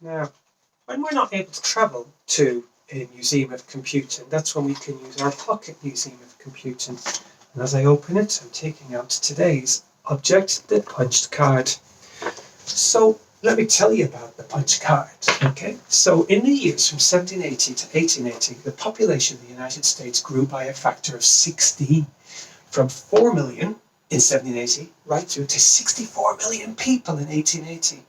Now, when we're not able to travel to a museum of computing, that's when we can use our pocket museum of computing. And as I open it, I'm taking out today's object, the punched card. So let me tell you about the punched card. Okay, so in the years from 1780 to 1880, the population of the United States grew by a factor of 16, from 4 million in 1780 right through to 64 million people in 1880.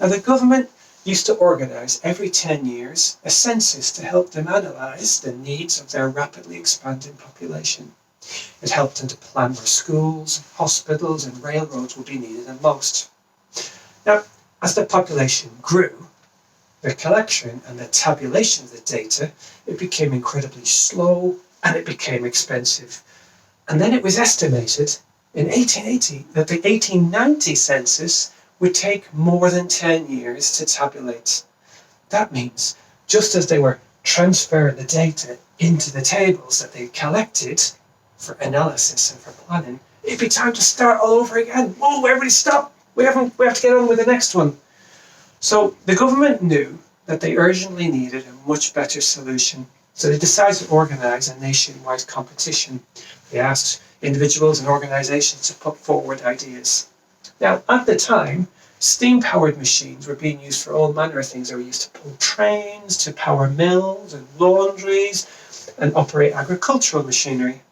Now the government used to organise every 10 years a census to help them analyse the needs of their rapidly expanding population. It helped them to plan where schools, hospitals and railroads would be needed the most. Now, as the population grew, the collection and the tabulation of the data, it became incredibly slow and it became expensive. And then it was estimated in 1880 that the 1890 census would take more than 10 years to tabulate. That means just as they were transferring the data into the tables that they collected for analysis and for planning, it'd be time to start all over again. Whoa, everybody stop! We have to get on with the next one. So the government knew that they urgently needed a much better solution. So they decided to organise a nationwide competition. They asked individuals and organisations to put forward ideas. Now, at the time, steam-powered machines were being used for all manner of things. They were used to pull trains, to power mills and laundries, and operate agricultural machinery.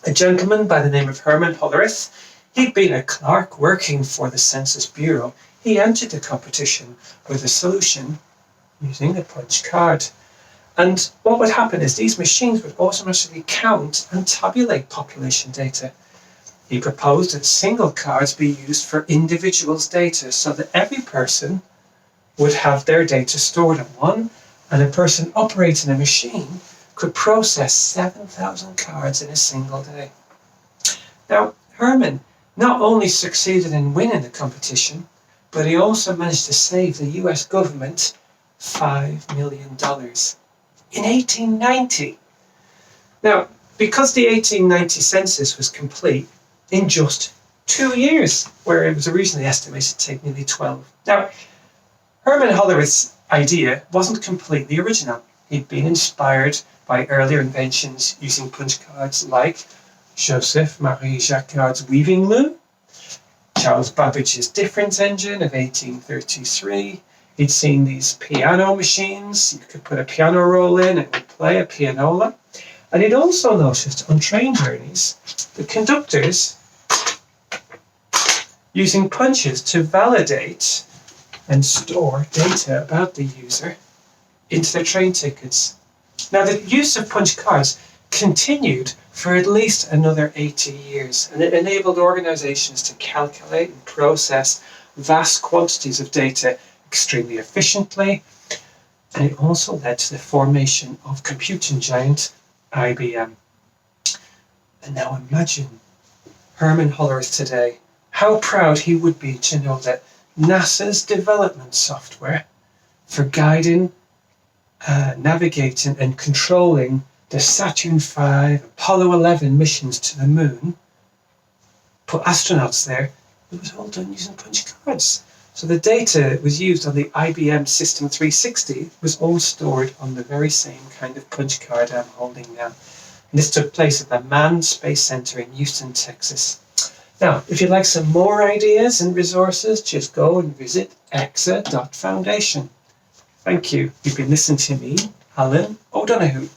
A gentleman by the name of Herman Hollerith, he'd been a clerk working for the Census Bureau. He entered the competition with a solution using the punch card. And what would happen is these machines would automatically count and tabulate population data. He proposed that single cards be used for individuals' data so that every person would have their data stored in one, and a person operating a machine could process 7,000 cards in a single day. Now, Herman not only succeeded in winning the competition, but he also managed to save the US government $5 million in 1890. Now, because the 1890 census was complete in just 2 years, where it was originally estimated to take nearly 12. Now, Herman Hollerith's idea wasn't completely original. He'd been inspired by earlier inventions using punch cards like Joseph Marie Jacquard's weaving loom, Charles Babbage's difference engine of 1833. He'd seen these piano machines. You could put a piano roll in, it would play a pianola. And he'd also noticed on train journeys the conductors using punches to validate and store data about the user into their train tickets. Now, the use of punch cards continued for at least another 80 years, and it enabled organizations to calculate and process vast quantities of data extremely efficiently, and it also led to the formation of computing giant IBM. And now imagine Herman Hollerith today, how proud he would be to know that NASA's development software for guiding, navigating and controlling the Saturn V, Apollo 11 missions to the moon, put astronauts there, it was all done using punch cards. So the data that was used on the IBM System 360 was all stored on the very same kind of punch card I'm holding now. And this took place at the Manned Space Center in Houston, Texas. Now, if you'd like some more ideas and resources, just go and visit exa.foundation. Thank you. You've been listening to me, Alan O'Donoghue.